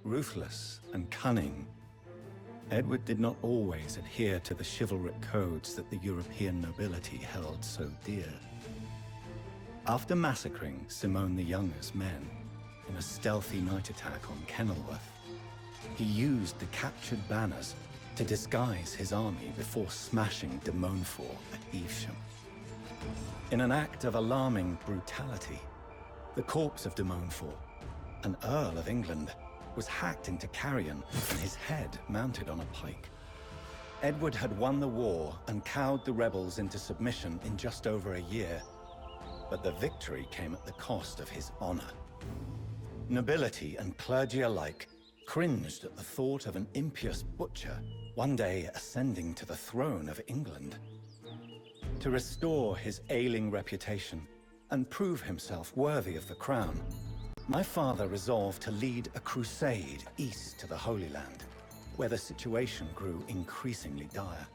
Ruthless and cunning, Edward did not always adhere to the chivalric codes that the European nobility held so dear. After massacring Simone the Younger's men in a stealthy night attack on Kenilworth, he used the captured banners to disguise his army before smashing de Montfort at Evesham. In an act of alarming brutality, the corpse of de Montfort, an Earl of England, was hacked into carrion and his head mounted on a pike. Edward had won the war and cowed the rebels into submission in just over a year, but the victory came at the cost of his honor. Nobility and clergy alike cringed at the thought of an impious butcher one day ascending to the throne of England. To restore his ailing reputation and prove himself worthy of the crown, my father resolved to lead a crusade east to the Holy Land, where the situation grew increasingly dire.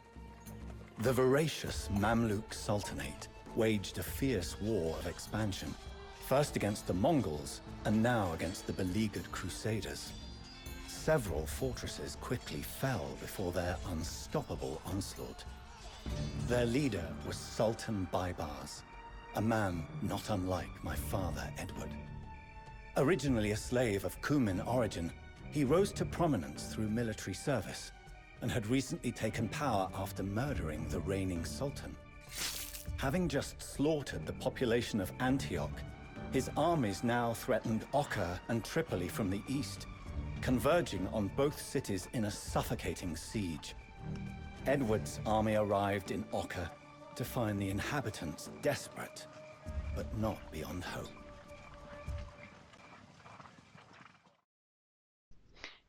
The voracious Mamluk Sultanate waged a fierce war of expansion, first against the Mongols and now against the beleaguered Crusaders. Several fortresses quickly fell before their unstoppable onslaught. Their leader was Sultan Baybars, a man not unlike my father Edward. Originally a slave of Cuman origin, he rose to prominence through military service and had recently taken power after murdering the reigning sultan. Having just slaughtered the population of Antioch, his armies now threatened Oka and Tripoli from the east, converging on both cities in a suffocating siege. Edward's army arrived in Oka to find the inhabitants desperate, but not beyond hope.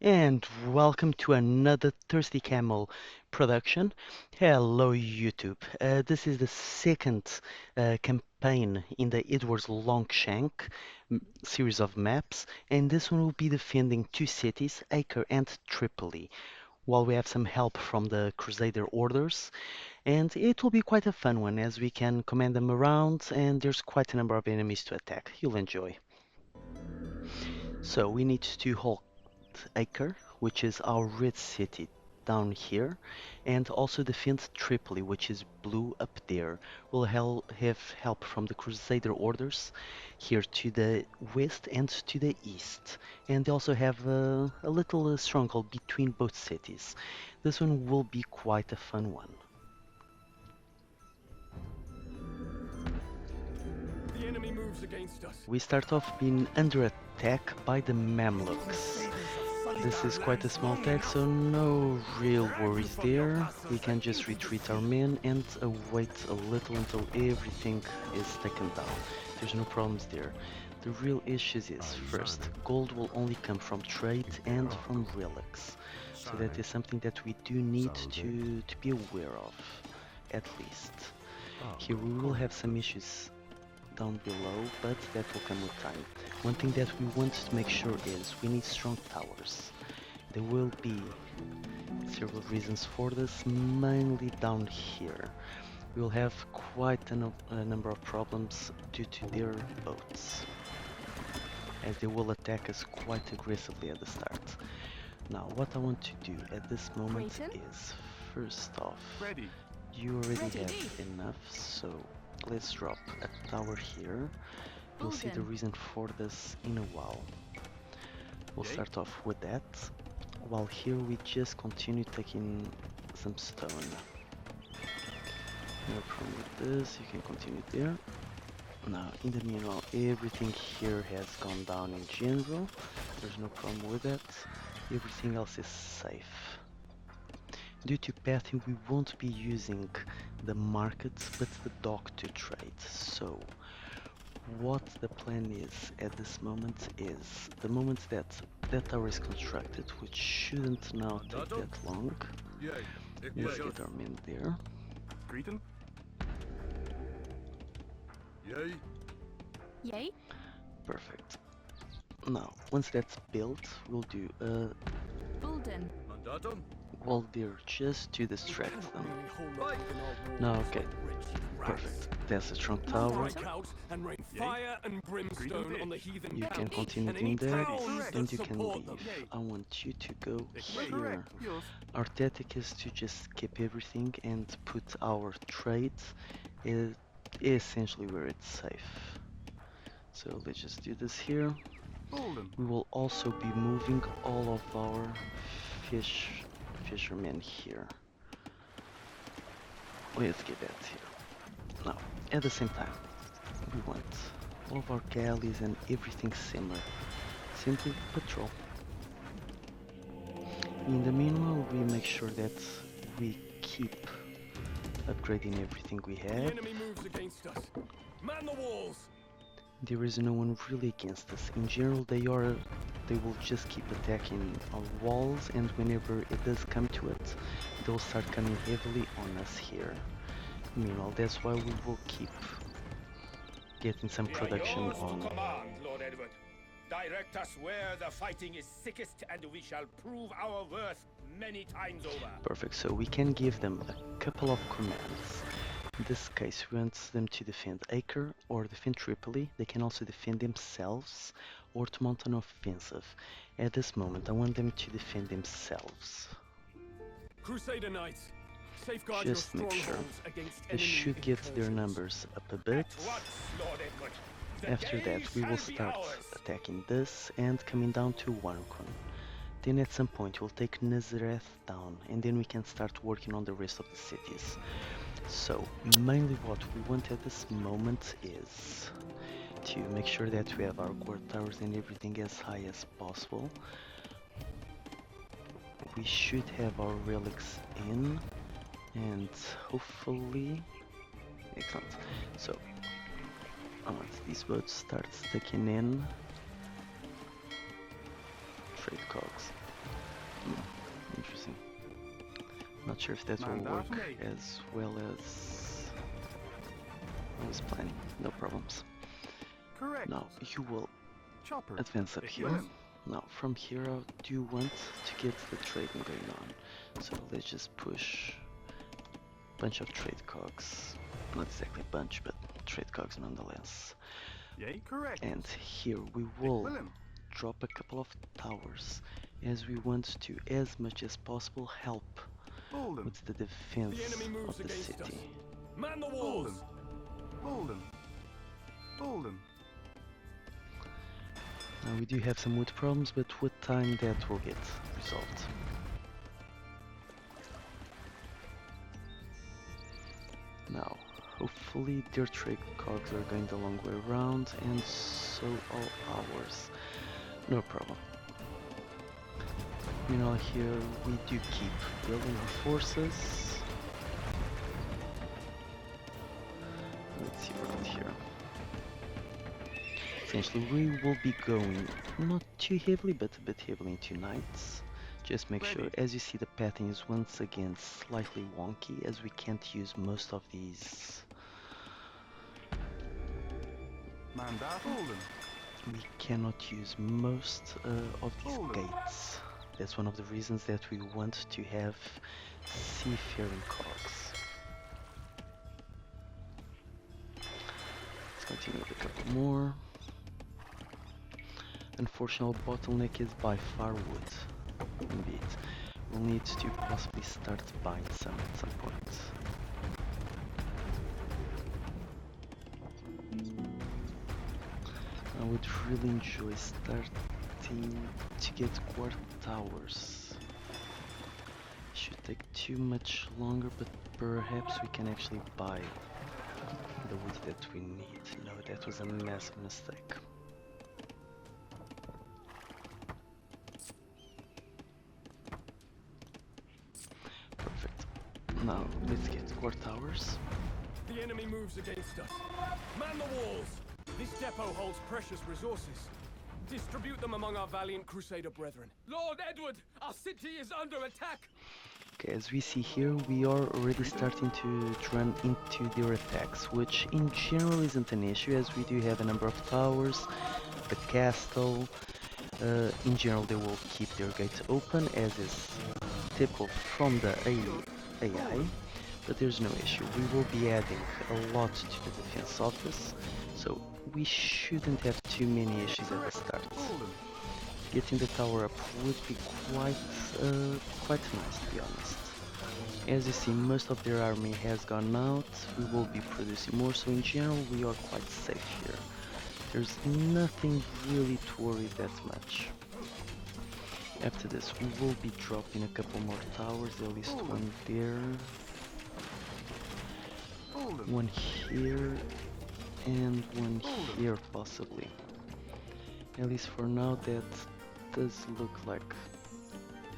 And welcome to another Thirsty Camel production. Hello YouTube. This is the second campaign in the Edward's Longshanks series of maps, and this one will be defending two cities, Acre and Tripoli, while we have some help from the Crusader Orders, and it will be quite a fun one as we can command them around and there's quite a number of enemies to attack. You'll enjoy. So we need to hold Acre, which is our red city down here, and also defend Tripoli, which is blue up there. We'll have help from the Crusader Orders here to the west and to the east, and they also have a little stronghold between both cities. This one will be quite a fun one. The enemy moves against us. We start off being under attack by the Mamluks. This is quite a small attack, so no real worries there. We can just retreat our men and wait a little until everything is taken down. There's no problems there. The real issues is, first, gold will only come from trade and from relics. So that is something that we do need to be aware of, at least. Here we will have some issues down below, but that will come with time. One thing that we want to make sure is we need strong towers. There will be several reasons for this, mainly down here. We will have quite a number of problems due to their boats, as they will attack us quite aggressively at the start. Now, what I want to do at this moment is, first off, you already have enough, so let's drop a tower here. You'll see the reason for this in a while. We'll start off with that, while here we just continue taking some stone. No problem with this, you can continue there. Now, in the meanwhile, everything here has gone down in general. There's no problem with that. Everything else is safe. Due to pathing, we won't be using the markets, but the dock to trade. So, what the plan is at this moment is, the moment that that tower is constructed, which shouldn't now take that long. Let's get our men there. Briton? Yay. Yay. Perfect. Now, once that's built, we'll do a Bulden. Mandatum? wall there just to distract them. Right. No, okay, perfect. That's a strong tower. Strike out and rain fire and brimstone on the heathen You can camp, continue and any doing that, towns then that you can support leave. them. I want you to go here. Correct. Yours. Our tactic is to just skip everything and put our trade essentially where it's safe. So let's just do this here. Golden. We will also be moving all of our fishermen here. Let's get that here. Now, at the same time, we want all of our galleys and everything similar. Simply patrol. In the meanwhile, we make sure that we keep upgrading everything we The have. enemy moves against us. Man the walls. There is no one really against us. In general, they will just keep attacking our walls, and whenever it does come to it, they'll start coming heavily on us here. Meanwhile, that's why we will keep getting some production Yours to on. command, Lord Edward. Direct us where the fighting is sickest, and we shall prove our worth many times over. Perfect, so we can give them a couple of commands. In this case, we want them to defend Acre or defend Tripoli. They can also defend themselves or to mount an offensive. At this moment, I want them to defend themselves. Crusader Knights. Safeguard Just your make sure. strongholds against They enemy should get their incursions. numbers up a bit. At once, Lord Edward. The After day that, we will shall be start ours. attacking this and coming down to Warncon. Then at some point we'll take Nazareth down, and then we can start working on the rest of the cities. So, mainly what we want at this moment is to make sure that we have our guard towers and everything as high as possible. We should have our relics in, and hopefully... Excellent. So, I want these boats start sticking in. Trade cogs. Interesting. Not sure if that will work as well as I was planning. No problems. Correct. Now you will Chopper. advance up here. Now from here I do want to get the trading going on. So let's just push a bunch of trade cogs. Not exactly a bunch, but trade cogs nonetheless. Yay, correct. And here we will Willem. drop a couple of towers, as we want to, as much as possible, help Golden. with the defense The enemy of moves the against city. us. Man the walls. Golden. Golden. Now we do have some wood problems, but with time that will get resolved. Now, hopefully their trade cogs are going the long way around, and so are ours. No problem. Meanwhile here we do keep building our forces. Let's see around here. Essentially we will be going not too heavily, but a bit heavily into knights. Just make sure, as you see, the pathing is once again slightly wonky, as we can't use most of these. Mandat. Golden. We cannot use most of these gates. That's one of the reasons that we want to have seafaring cogs. Let's continue with a couple more. Unfortunately, bottleneck is by far wood. Indeed. We'll need to possibly start buying some at some point. I would really enjoy starting to get guard towers. Should take too much longer, but perhaps we can actually buy the wood that we need. No, that was a massive mistake. Perfect. Now, let's get guard towers. The enemy moves against us. Man the walls. This depot holds precious resources. Distribute them among our valiant Crusader brethren. Lord Edward, our city is under attack. Okay, as we see here, we are already starting to run into their attacks, which in general isn't an issue, as we do have a number of towers, the castle. In general, they will keep their gates open, as is typical from the AI, but there's no issue. We will be adding a lot to the defense of this, so we shouldn't have too many issues at the start. Getting the tower up would be quite nice, to be honest. As you see, most of their army has gone out. We will be producing more, so in general we are quite safe here. There's nothing really to worry that much. After this, we will be dropping a couple more towers, at least one there, one here, and one here possibly. At least for now, that does look like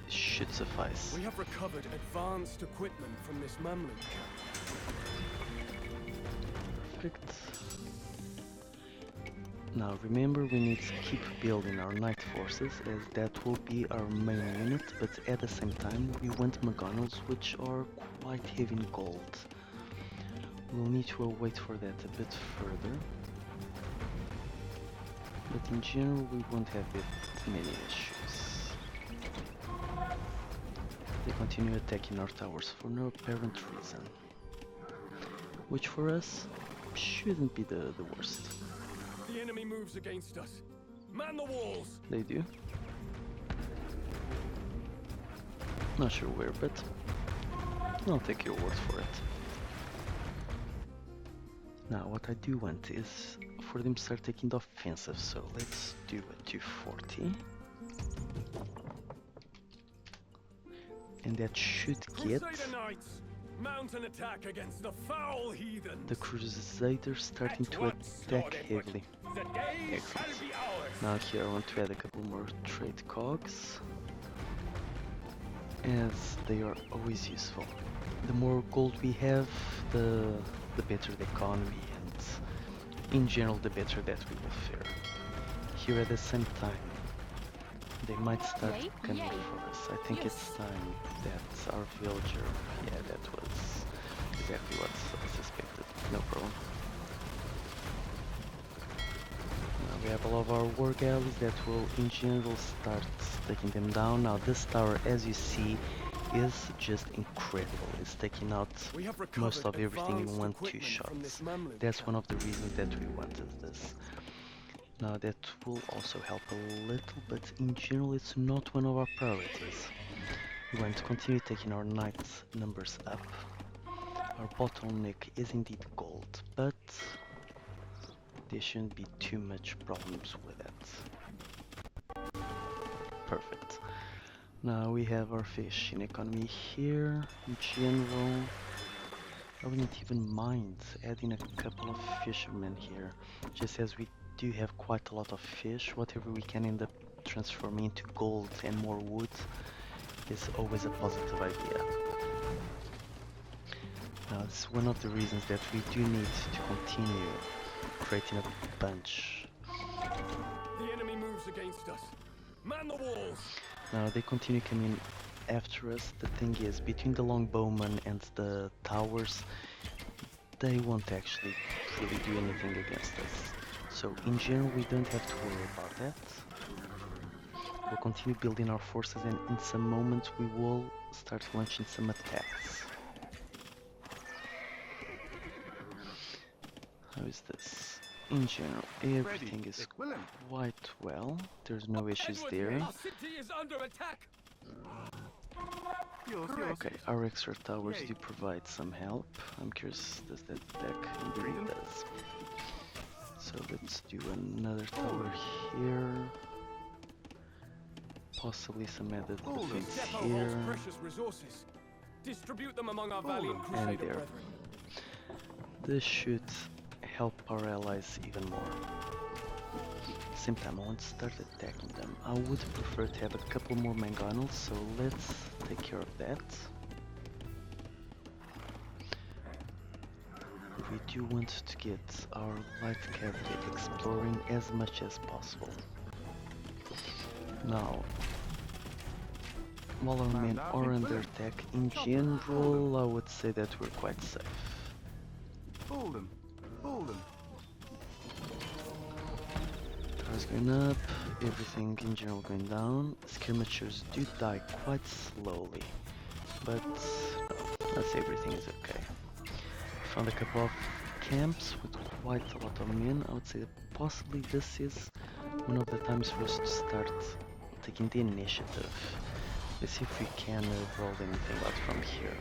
it should suffice. We have recovered advanced equipment from this Mamluk camp. Perfect. Now remember, we need to keep building our knight forces, as that will be our main unit, but at the same time we want McGonagals, which are quite heavy in gold. We'll need to wait for that a bit further, but in general we won't have that many issues. They continue attacking our towers for no apparent reason, which for us shouldn't be the worst. The enemy moves against us. Man the walls! They do. Not sure where, but I'll take your word for it. Now, what I do want is for them to start taking the offensive, so let's do a 240. And that should get Crusader Knights! Mount an attack against the foul heathens! the Crusaders starting to attack heavily. The day shall Excellent. be ours. Now here I want to add a couple more trade cogs, as they are always useful. The more gold we have, the better the economy, and in general the better that we will fare. Here at the same time, they might start coming for us. I think it's time that our villager, yeah, that was exactly what I suspected, no problem. Now we have a lot of our war galleys that will in general start taking them down. Now this tower, as you see, is just incredible. It's taking out We have most of recovered everything in advanced 1-2 equipment from this shots. Mamluk That's camp. one of the reasons that we wanted this. Now that will also help a little, but in general it's not one of our priorities. We want to continue taking our knight numbers up. Our bottleneck is indeed gold, but there shouldn't be too much problems with it. Perfect. Now we have our fish in economy here. In general, I wouldn't even mind adding a couple of fishermen here, just as we do have quite a lot of fish. Whatever we can end up transforming into gold and more wood is always a positive idea. Now it's one of the reasons that we do need to continue creating a bunch. The enemy moves against us. Man the walls! Now they continue coming after us. The thing is, between the longbowmen and the towers, they won't actually really do anything against us. So in general we don't have to worry about that. We'll continue building our forces, and in some moment we will start launching some attacks. How is this? In general, everything is quite well. There's no issues Edward, there. our city is under attack! Okay, our extra towers do provide some help. I'm curious, does that attack? Indeed it does. So let's do another tower here. Possibly some added This defense depot here. holds precious resources. Distribute them among our valiant And Crusader there. brethren. This should help our allies even more. Same time, I want to start attacking them. I would prefer to have a couple more mangonels, so let's take care of that. We do want to get our light cavalry exploring as much as possible. Now, while our men are under attack, in general, I would say that we're quite safe. Hold them. Hold them. Towers going up, everything in general going down. Skirmishers do die quite slowly. but no, let's say everything is okay. Found a couple of camps with quite a lot of men. I would say that possibly this is one of the times for us to start taking the initiative. Let's see if we can roll anything out from here.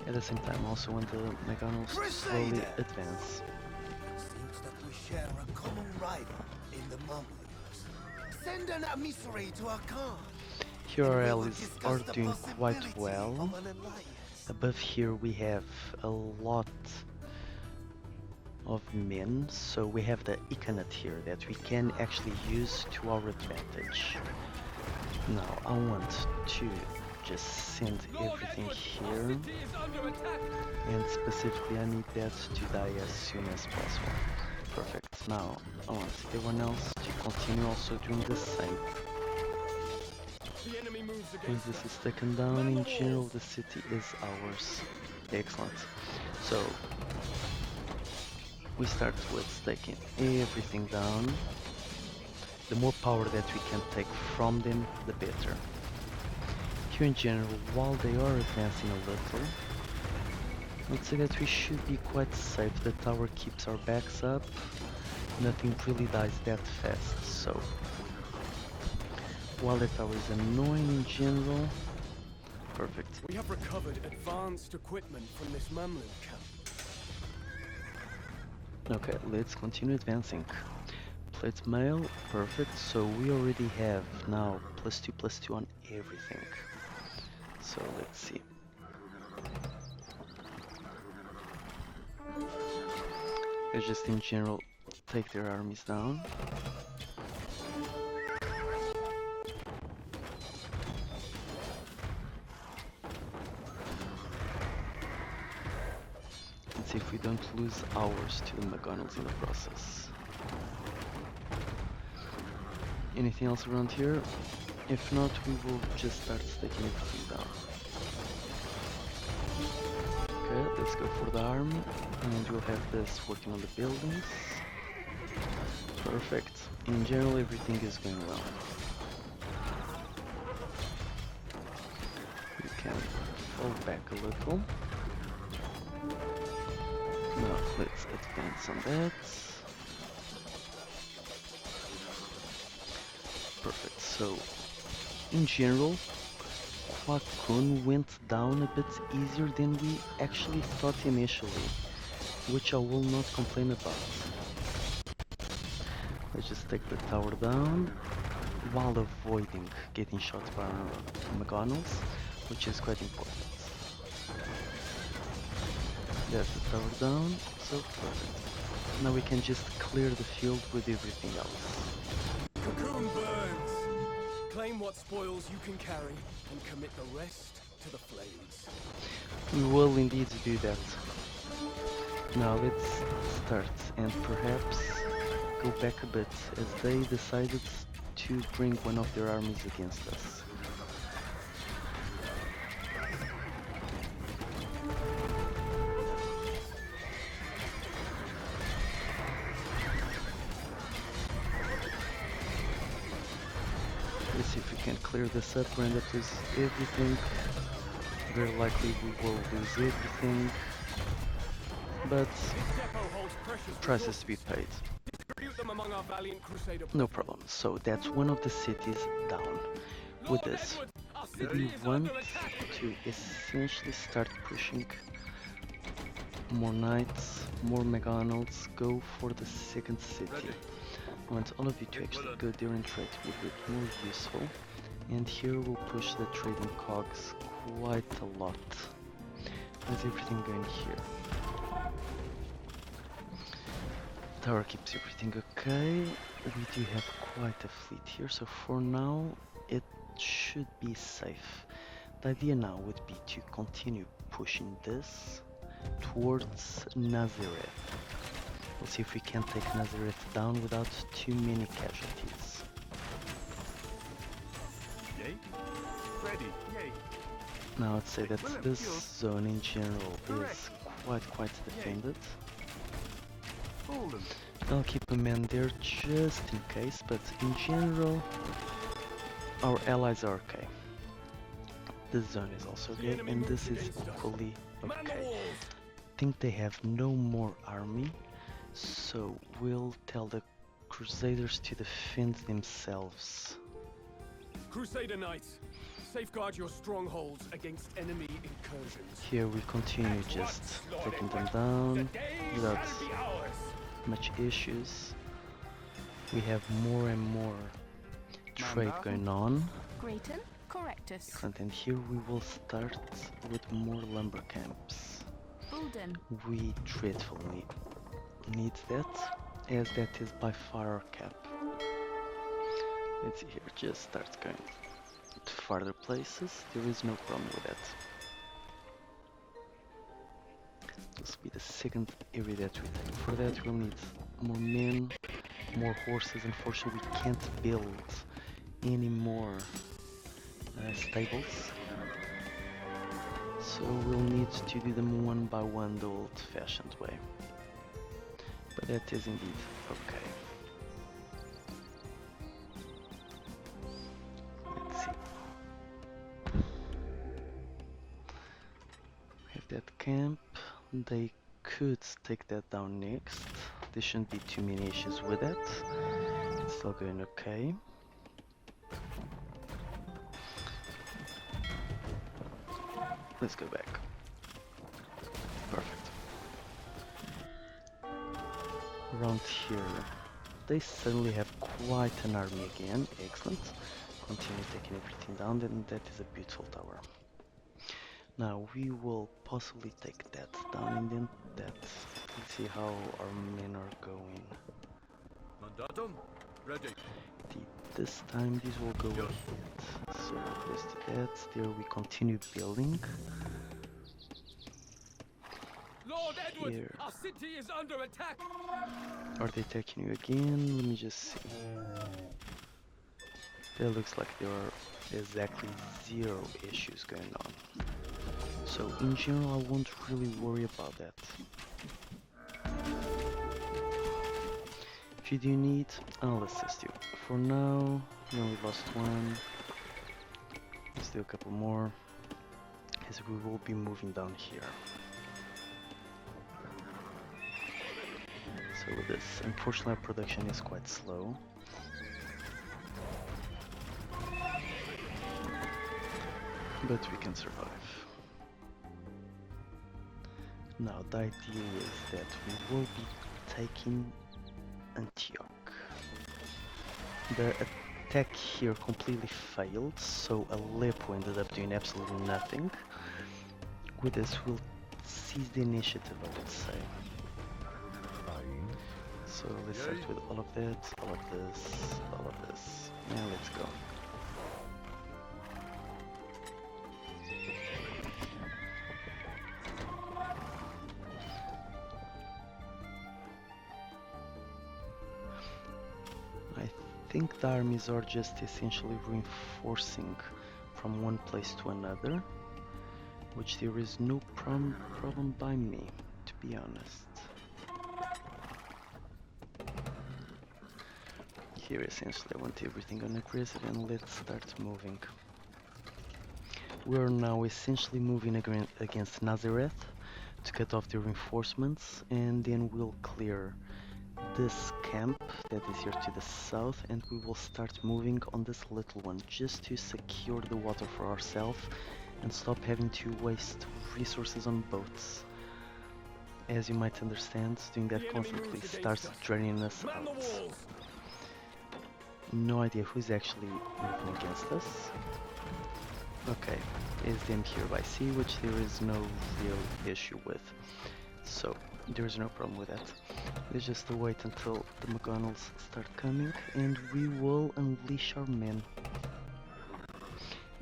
At the same time, also want the McDonald's to slowly advance. Seems that we share a common rival in the Mamluks. Send an emissary to our Khan. Here our allies are doing quite well. Above here we have a lot of men, so we have the Iconat here that we can actually use to our advantage. Now I want to just send everything here, and specifically I need that to die as soon as possible. Perfect. Now I want everyone else to continue also doing the same. Once this is taken down, in general the city is ours. Excellent. So we start with taking everything down. The more power that we can take from them, the better. Here in general, while they are advancing a little, I'd say that we should be quite safe. The tower keeps our backs up. Nothing really dies that fast, so while the tower is annoying in general, perfect. We have recovered advanced equipment from this Mamluk camp. Okay, let's continue advancing. Plate mail, perfect. So we already have now +2/+2 on everything. So let's see. Let's just in general take their armies down. See if we don't lose ours to the McDonald's in the process. Anything else around here? If not, we will just start taking everything down. Okay, let's go for the army, and we'll have this working on the buildings. Perfect. In general, everything is going well. We can fall back a little. Now let's advance on that. Perfect. So, in general, Kwakun went down a bit easier than we actually thought initially, which I will not complain about. Let's just take the tower down while avoiding getting shot by McDonald's, which is quite important. That's the tower down, so perfect. Now we can just clear the field with everything else. Cocoon burns! Claim what spoils you can carry and commit the rest to the flames. We will indeed do that. Now let's start and perhaps go back a bit as they decided to bring one of their armies against us. Let's see if we can clear this up. We're end up lose everything. Very likely we will lose everything, but price has to be paid. Them among our valiant Crusader No problem. So that's one of the cities down. With this, we want to essentially start pushing more knights, more McDonald's, go for the second city. I want all of you to actually go there and try to be a bit more useful. And here we'll push the trading cogs quite a lot. How's everything going here? Tower keeps everything okay. We do have quite a fleet here, so for now it should be safe. The idea now would be to continue pushing this towards Nazareth. We'll see if we can take Nazareth down without too many casualties. Yay. Ready. Yay. Now I'd say that this zone in general is quite defended. Hold them. I'll keep a man there just in case, but in general Our allies are okay. This zone is also The okay, enemy and moves this is against us. equally Man the okay. walls! Think they have no more army, so we'll tell the Crusaders to defend themselves. Crusader Knights, safeguard your strongholds against enemy incursions. Here we continue At just once, Lord taking them Edward. down The day without shall be ours. much issues. We have more and more trade Manda? going on. Briton, correctus. Excellent, and here we will start with more lumber camps. Bulden, We dreadfully need that, as that is by far our cap. Let's see here, just start going to farther places. There is no problem with that. This will be the second area that we take. For that we'll need more men, more horses. Unfortunately we can't build any more stables. So we'll need to do them one by one the old-fashioned way. But that is indeed okay. Let's see. We have that camp. They could take that down next. There shouldn't be too many issues with that. It's still going okay. Let's go back. Perfect. Around here, they suddenly have quite an army again. Excellent. Continue taking everything down, and that is a beautiful tower. Now we will possibly take that down and then that. Let's see how our men are going. Mandatum? Ready. This time these will go ahead. So let's do that. There we continue building. Lord Edward, Here. our city is under attack! Are they attacking you again? Let me just see. It looks like there are exactly 0 issues going on. So in general I won't really worry about that. If you do need, I'll assist you. For now, we only lost one. Let's do a couple more, as we will be moving down here. So with this, unfortunately our production is quite slow. But we can survive. Now the idea is that we will be taking Antioch. The attack here completely failed, so Aleppo ended up doing absolutely nothing. With this we'll seize the initiative, I would say. So let's start with all of that, all of this, all of this. Now let's go. I think the armies are just essentially reinforcing from one place to another, which there is no problem by me, to be honest. Here essentially I want everything on aggressive, and let's start moving. We are now essentially moving against Nazareth to cut off the reinforcements, and then we'll clear this camp that is here to the south, and we will start moving on this little one just to secure the water for ourselves and stop having to waste resources on boats. As you might understand, doing that constantly starts draining us Man the out. walls! No idea who's actually moving against us. Okay, is them here by sea, which there is no real issue with. So, there is no problem with that. Let's just wait until the McGonagals start coming, and we will unleash our men.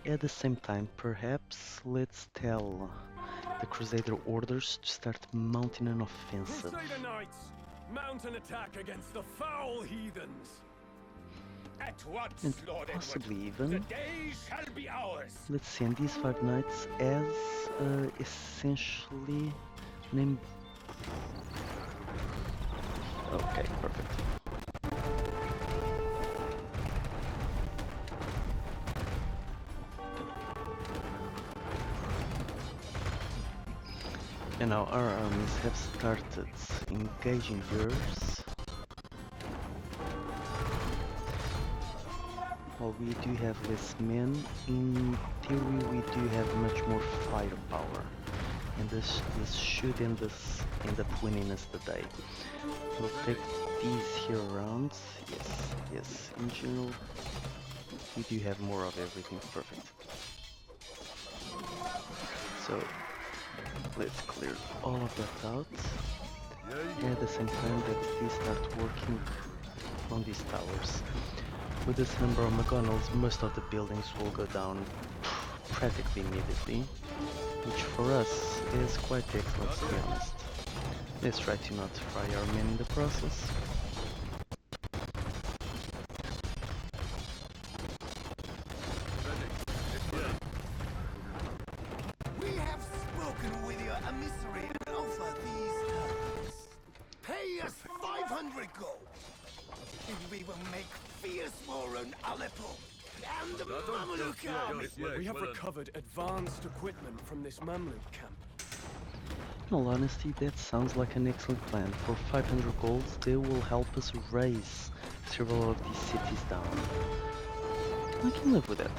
At the same time, perhaps let's tell the Crusader Orders to start mounting an offensive. Crusader Knights, mount an attack against the foul heathens! At once, And Lord possibly Edward. even, The day shall be ours. let's send these 5 knights as essentially named. Okay, perfect. And now our armies have started engaging yours. While we do have less men, in theory we do have much more firepower. And this should end up winning us the day. We'll take these here around. Yes, in general we do have more of everything. Perfect. So let's clear all of that out. And at the same time that these start working on these towers. With this number of McGonagals, most of the buildings will go down practically immediately, which for us is quite excellent, to be honest. Let's try to not fry our men in the process. We have spoken with your emissary and offer these terms. Pay us 500 gold, and we will make fierce war on Aleppo and the Mameluke army. We have recovered advanced equipment from this Mamluk camp. In all honesty, that sounds like an excellent plan. For 500 gold, they will help us raise several of these cities down. I can live with that.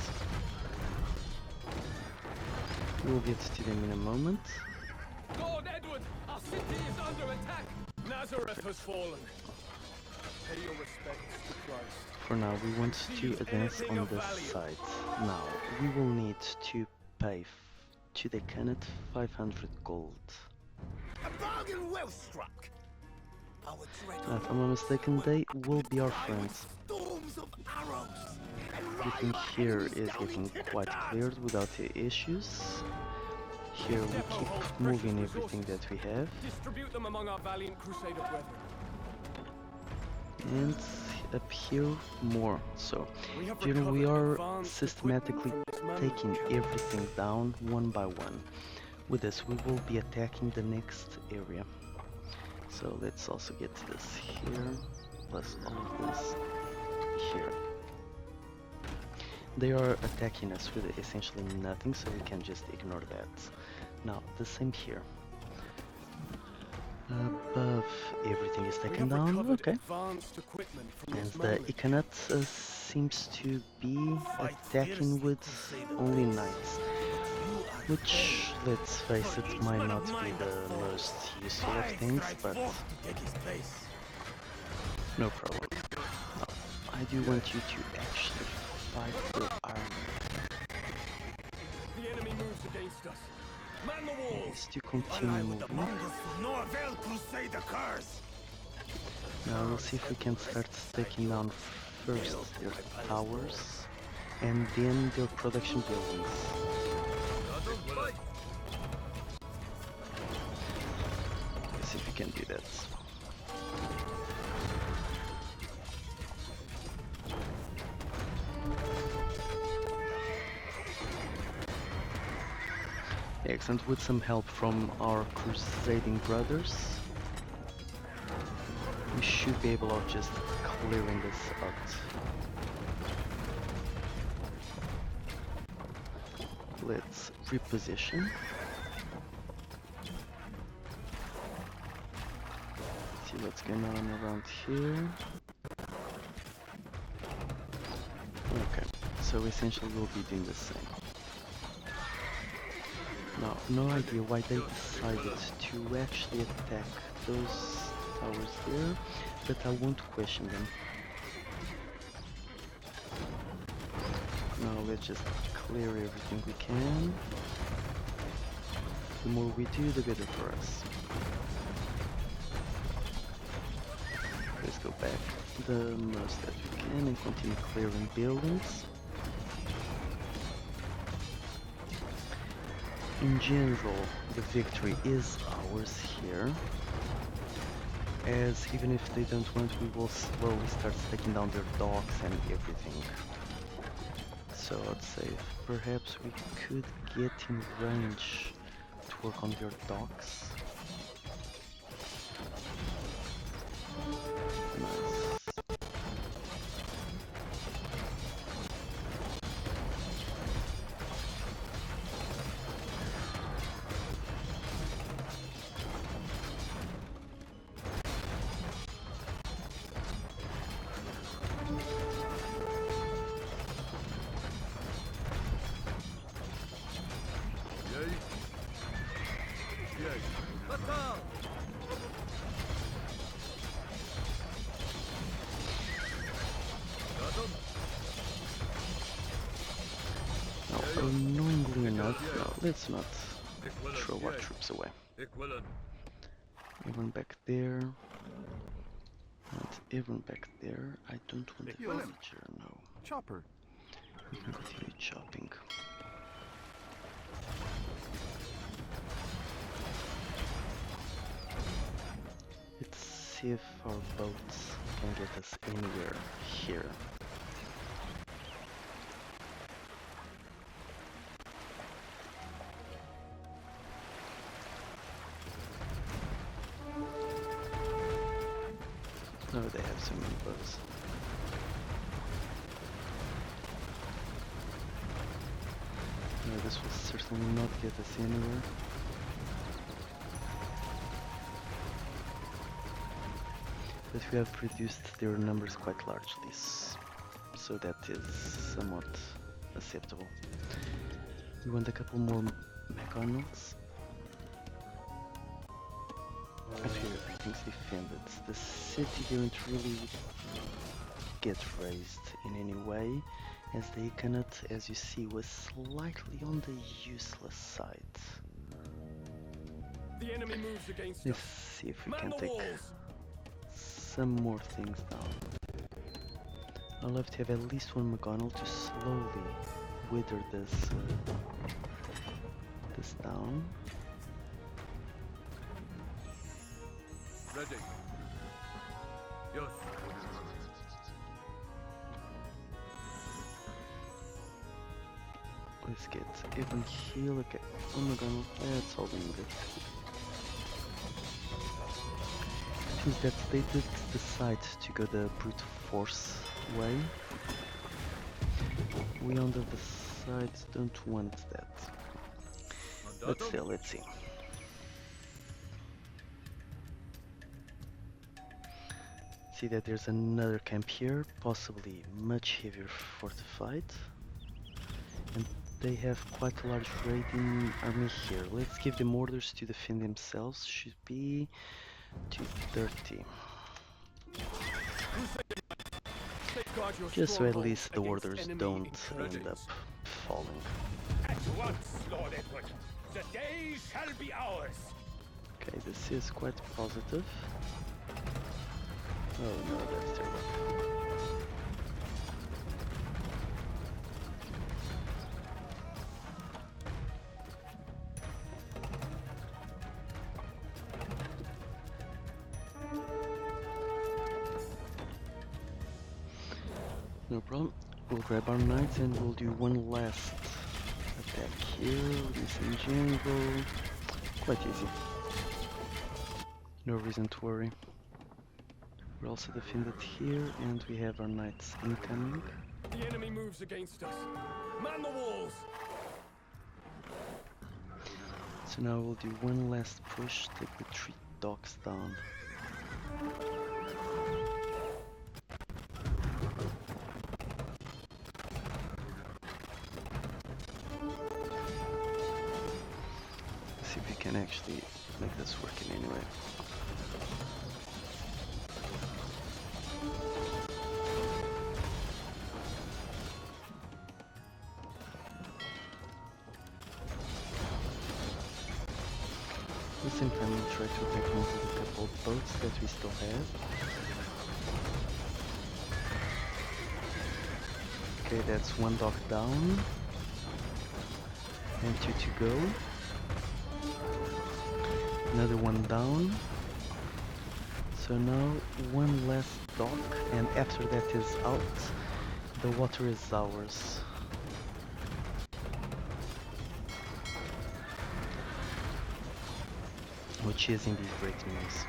We'll get to them in a moment. Lord Edward, our city is under attack. Nazareth has fallen. Pay your respects to Christ. For now, we want to advance on this side. Now, we will need to pay to the Khanate 500 gold. A bargain well struck. Our dread If I'm not mistaken, they will be our friends. storms of arrows. Everything here is getting quite cleared without issues. Here we keep moving everything that we have. Distribute them among our valiant Crusader brethren. And up here more. So We have here we recovered are advanced systematically equipment from this taking Mamluk camp. everything down one by one. With this we will be attacking the next area. So let's also get this here, plus all of this here. They are attacking us with essentially nothing, so we can just ignore that. Now, the same here. Above, everything is We taken have down, recovered okay. advanced equipment from And this the Mamluk Khanate seems to be attacking with only knights. Which, let's face it, might not be the most useful of things, but no problem. No, I do want you to actually fight the army. The enemy moves against us. Man the walls! Is to continue moving. Crusader curse. Now we'll see if we can start taking down first their towers and then their production buildings. Let's see if we can do that. Excellent, with some help from our Crusading brothers, we should be able of just clearing this out. Let's reposition. See what's going on around here. Okay, so essentially we'll be doing the same. Now, no idea why they decided to actually attack those towers there, but I won't question them. Now let's just clear everything we can. The more we do, the better for us. Let's go back the most that we can and continue clearing buildings. In general, the victory is ours here, as even if they don't want, we will slowly start taking down their docks and everything. So I'd say perhaps we could get in range to work on their docks. Nice. not. No, let's not Ik wil het, throw our jij. troops away. Ik wil het. Everyone back there. And everyone back there. I don't want Ik the wil hem. villager, no. Chopper. We can continue chopping. Let's see if our boats can get us anywhere here. Oh, they have so many boats. No, this will certainly not get us anywhere. But we have reduced their numbers quite largely, so that is somewhat acceptable. We want a couple more McDonald's. Up here, everything's defended. The city didn't really get raised in any way, as the economy, as you see, was slightly on the useless side. The enemy moves against Let's us. see if we Man can the take walls! some more things down. I'll have to have at least one McDonald to slowly wither this down. Ready. Yes. Let's get even heal. Okay, one McDonald. That's all we needed. Seems that they did decide to go the brute force way. We on the other side don't want that. But still, let's see. See that there's another camp here, possibly much heavier fortified. And they have quite a large raiding army here. Let's give them orders to defend themselves. Should be 230. Safeguard your Just so at strongholds least the against orders enemy don't end incursions. up falling. At once, Lord Edward. The day shall be ours. Okay, this is quite positive. Oh no, that's terrible. No problem. We'll grab our knights and we'll do one last attack here. Disengage. Quite easy. No reason to worry. We're also defended here and we have our knights incoming. The enemy moves against us. Man the walls! So now we'll do one last push, take the 3 docks down. See if we can actually make this work in any way. At the same time, we'll try to attack one of the couple of boats that we still have. Okay, that's 1 dock down. And 2 to go. Another 1 down. So now 1 last dock, and after that is out, the water is ours. Which is indeed great news.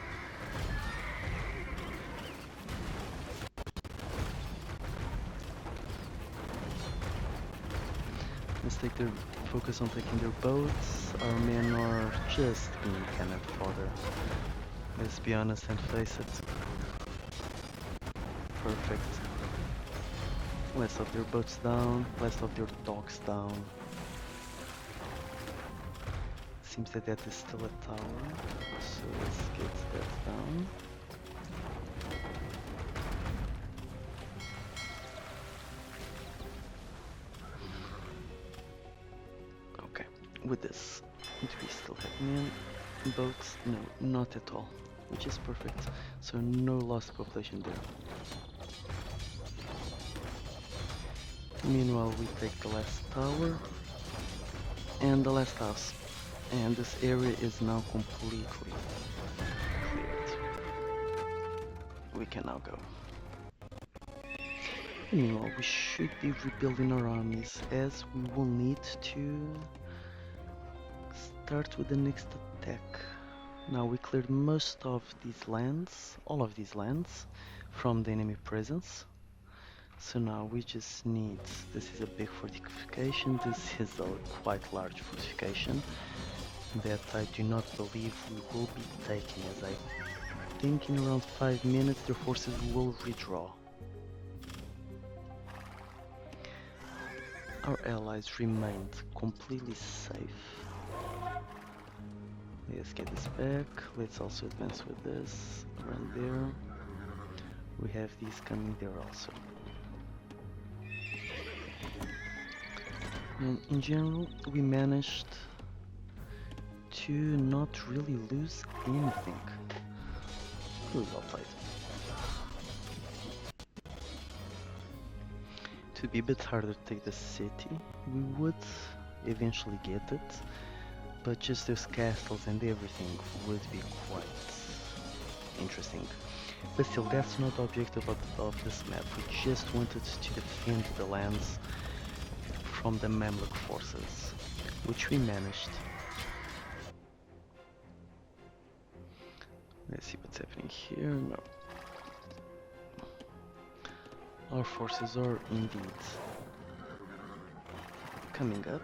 Let's take their focus on taking their boats. Our men are just being kind of fodder. Let's be honest and face it. Perfect. Less of their boats down, less of their docks down. Seems that that is still a tower, so let's get that down. Okay. with this. Do we still have men? Boats? No, not at all. Which is perfect. So no lost population there. Meanwhile, we take the last tower and the last house. And this area is now completely cleared. We can now go. Meanwhile, we should be rebuilding our armies, as we will need to start with the next attack. Now we cleared most of these lands, all of these lands, from the enemy presence. So now we just need, this is a big fortification, this is a quite large fortification that I do not believe we will be taking, as I think in around 5 minutes their forces will redraw. Our allies remained completely safe. Let's get this back. Let's also advance with this around there. We have these coming there also. And in general, we managed to not really lose anything. Really well played. It would be a bit harder to take the city. We would eventually get it, but just those castles and everything would be quite interesting. But still, that's not the objective of this map. We just wanted to defend the lands from the Mamluk forces, which we managed. Let's see what's happening here. No. Our forces are indeed coming up.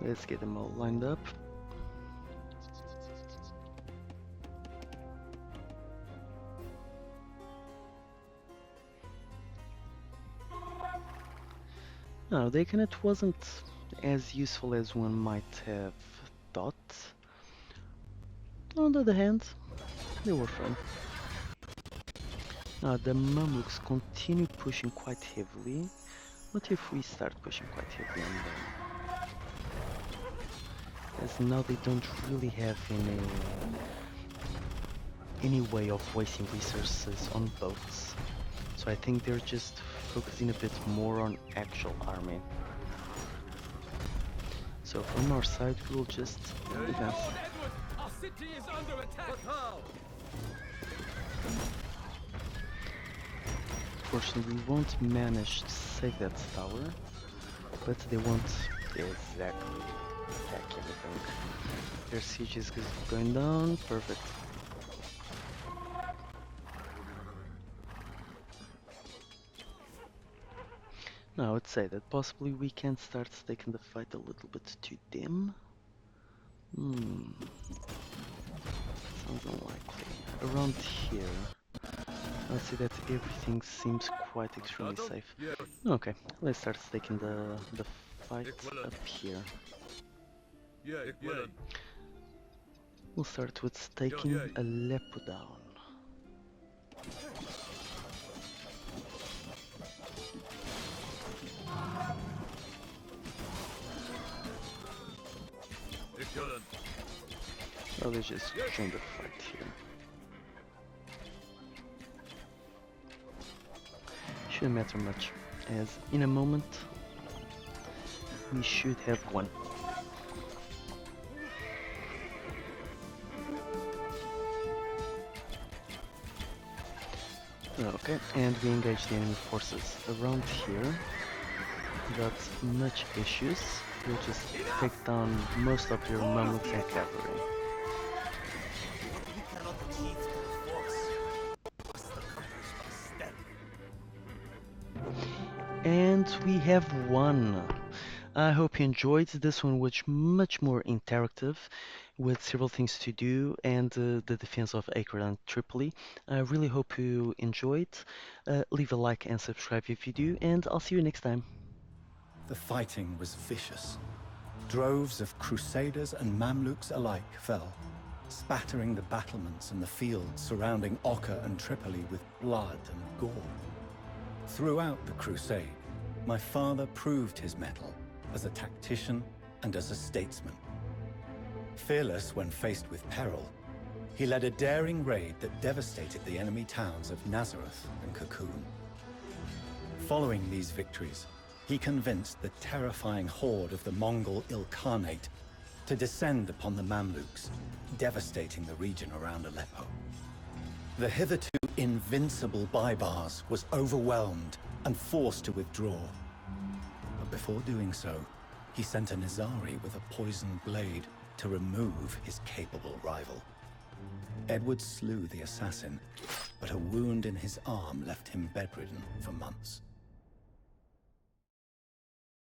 Let's get them all lined up. No, the Decanate wasn't as useful as one might have thought. On the other hand, they were fun. Now the Mamluks continue pushing quite heavily. What if we start pushing quite heavily on them? As now they don't really have any way of wasting resources on boats. So I think they're just focusing a bit more on actual army. So from our side we will just advance. Edward, our city is under attack. But how? Fortunately, we won't manage to save that tower, but they won't exactly attack anything. Their siege is going down, perfect. Now I would say that possibly we can start taking the fight a little bit to them. Sounds unlikely. Around here, I'd say that everything seems quite extremely safe. Yes. Okay, let's start taking the fight up here. Yeah, well. We'll start with taking Aleppo down. Well, let's just join the fight here. Shouldn't matter much, as in a moment we should have won. Okay, and we engage the enemy forces around here. Got much issues. We'll just take down most of your Mamluks and cavalry. And we have won. I hope you enjoyed. This one was much more interactive, with several things to do, and the defense of Acre and Tripoli. I really hope you enjoyed. Leave a like and subscribe if you do, and I'll see you next time. The fighting was vicious. Droves of Crusaders and Mamluks alike fell, spattering the battlements and the fields surrounding Acre and Tripoli with blood and gore. Throughout the crusade, my father proved his mettle, as a tactician, and as a statesman. Fearless when faced with peril, he led a daring raid that devastated the enemy towns of Nazareth and Cocoon. Following these victories, he convinced the terrifying horde of the Mongol Ilkhanate to descend upon the Mamluks, devastating the region around Aleppo. The hitherto invincible Baibars was overwhelmed and forced to withdraw. But before doing so, he sent a Nizari with a poisoned blade to remove his capable rival. Edward slew the assassin, but a wound in his arm left him bedridden for months.